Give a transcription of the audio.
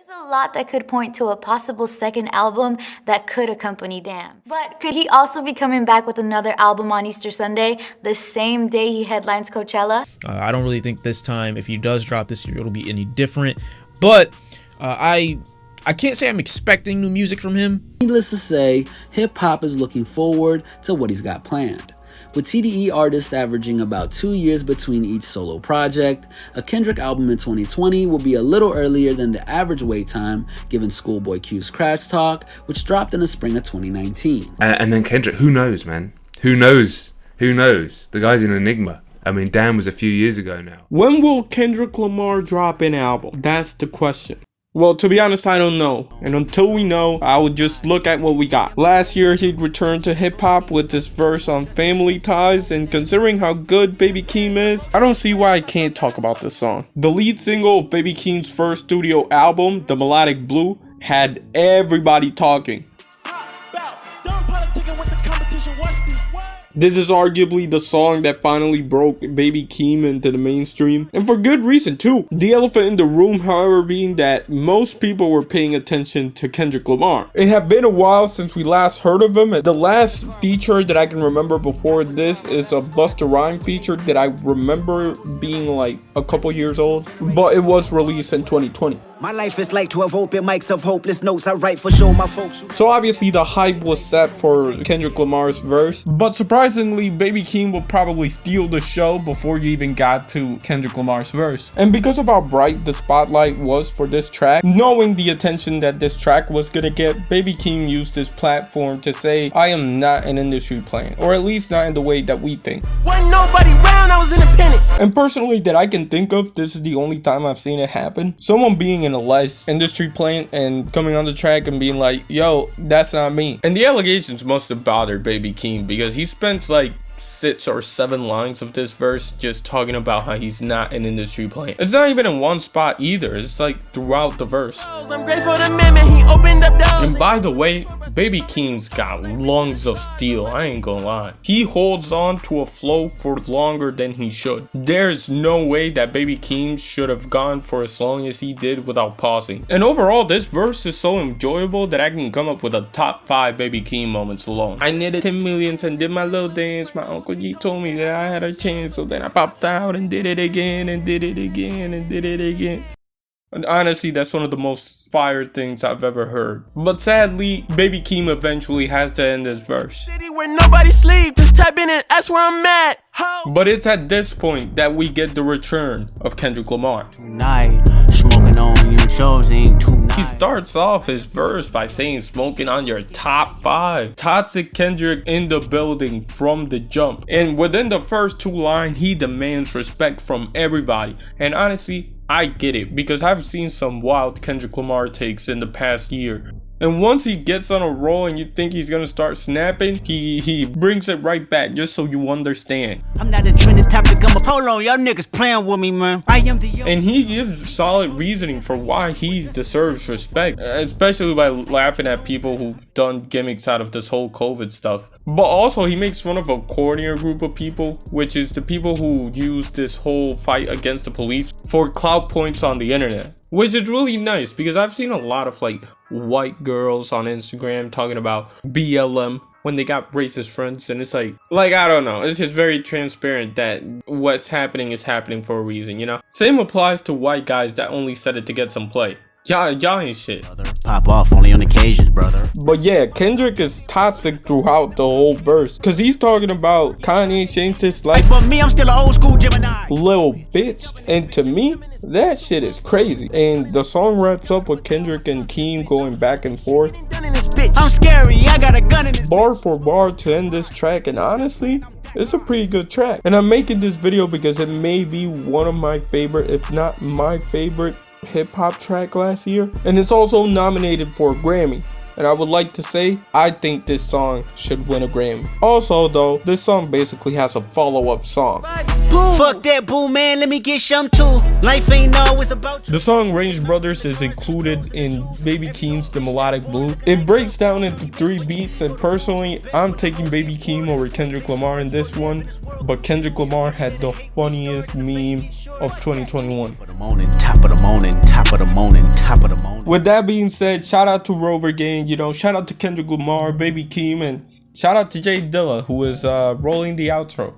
There's a lot that could point to a possible second album that could accompany Damn. But could he also be coming back with another album on Easter Sunday, the same day he headlines Coachella? I don't really think this time, if he does drop this year, it'll be any different. But I can't say I'm expecting new music from him. Needless to say, hip-hop is looking forward to what he's got planned. With TDE artists averaging about 2 years between each solo project, a Kendrick album in 2020 will be a little earlier than the average wait time given Schoolboy Q's Crash Talk, which dropped in the spring of 2019. And then Kendrick, who knows, man? Who knows? Who knows? The guy's an enigma. I mean, Damn was a few years ago now. When will Kendrick Lamar drop an album? That's the question. Well, to be honest, I don't know. And until we know, I would just look at what we got. Last year, he returned to hip-hop with this verse on Family Ties, and considering how good Baby Keem is, I don't see why I can't talk about this song. The lead single of Baby Keem's first studio album, The Melodic Blue, had everybody talking. This is arguably the song that finally broke Baby Keem into the mainstream, and for good reason too. The elephant in the room, however, being that most people were paying attention to Kendrick Lamar. It had been a while since we last heard of him. The last feature that I can remember before this is a Busta Rhymes feature that I remember being like a couple years old, but it was released in 2020. My life is like 12 open mics of hopeless notes I write for show my folks. So obviously the hype was set for Kendrick Lamar's verse, but surprisingly Baby Keem will probably steal the show before you even got to Kendrick Lamar's verse. And because of how bright the spotlight was for this track, knowing the attention that this track was gonna get, Baby Keem used this platform to say, I am not an industry plant, or at least not in the way that we think. Wasn't nobody round, I was independent. And personally, that I can think of, this is the only time I've seen it happen. Someone being in a less industry plant and coming on the track and being like, yo, that's not me. And the allegations must have bothered Baby Keem, because he spent like 6 or 7 lines of this verse just talking about how he's not an industry plant. It's not even in one spot either, it's like throughout the verse. I'm grateful to man, he opened up doors. And by the way, Baby Keem's got lungs of steel, I ain't gonna lie. He holds on to a flow for longer than he should. There's no way that Baby Keem should have gone for as long as he did without pausing. And overall, this verse is so enjoyable that I can come up with a top 5 Baby Keem moments alone. I needed 10 millions and did my little dance. My Uncle G told me that I had a chance, so then I popped out and did it again and did it again and did it again. And honestly, that's one of the most fire things I've ever heard. But sadly, Baby Keem eventually has to end this verse. City where nobody sleep, just type in and that's where I'm at. But it's at this point that we get the return of Kendrick Lamar. Tonight, smoking on you chosen tonight. He starts off his verse by saying smoking on your top 5. Toxic Kendrick in the building from the jump. And within the first 2 lines, he demands respect from everybody. And honestly, I get it, because I've seen some wild Kendrick Lamar takes in the past year. And once he gets on a roll and you think he's gonna start snapping, he brings it right back just so you understand. I'm not a trending topic, I'm a hold on, y'all niggas playing with me, man. I am the And he gives solid reasoning for why he deserves respect, especially by laughing at people who've done gimmicks out of this whole COVID stuff. But also he makes fun of a cornier group of people, which is the people who use this whole fight against the police for clout points on the internet. Which is really nice, because I've seen a lot of like white girls on Instagram talking about BLM when they got racist friends, and it's like I don't know, it's just very transparent that what's happening is happening for a reason, you know? Same applies to white guys that only said it to get some play. Y'all ain't shit. Pop off only on occasions, brother. But yeah, Kendrick is toxic throughout the whole verse, because he's talking about Kanye changed his life. For me, I'm still an old school Gemini. Little bitch. And to me, that shit is crazy. And the song wraps up with Kendrick and Keem going back and forth. I'm scary, I got a gun in this bar for bar to end this track, and honestly, it's a pretty good track. And I'm making this video because it may be one of my favorite, if not my favorite, hip-hop track last year, and it's also nominated for a Grammy. And I would like to say, I think this song should win a Grammy. Also though, this song basically has a follow-up song. Fuck that boo, man, let me get some too. Life ain't always about the song Range Brothers is included in Baby Keem's The Melodic Blue. It breaks down into 3 beats, and personally, I'm taking Baby Keem over Kendrick Lamar in this one. But Kendrick Lamar had the funniest meme of 2021. Top of the morning, top of the morning, top of the morning, top of the morning. With that being said, shout out to Rover Gang, you know, shout out to Kendrick Lamar, Baby Keem, and shout out to Jay Dilla, who is rolling the outro.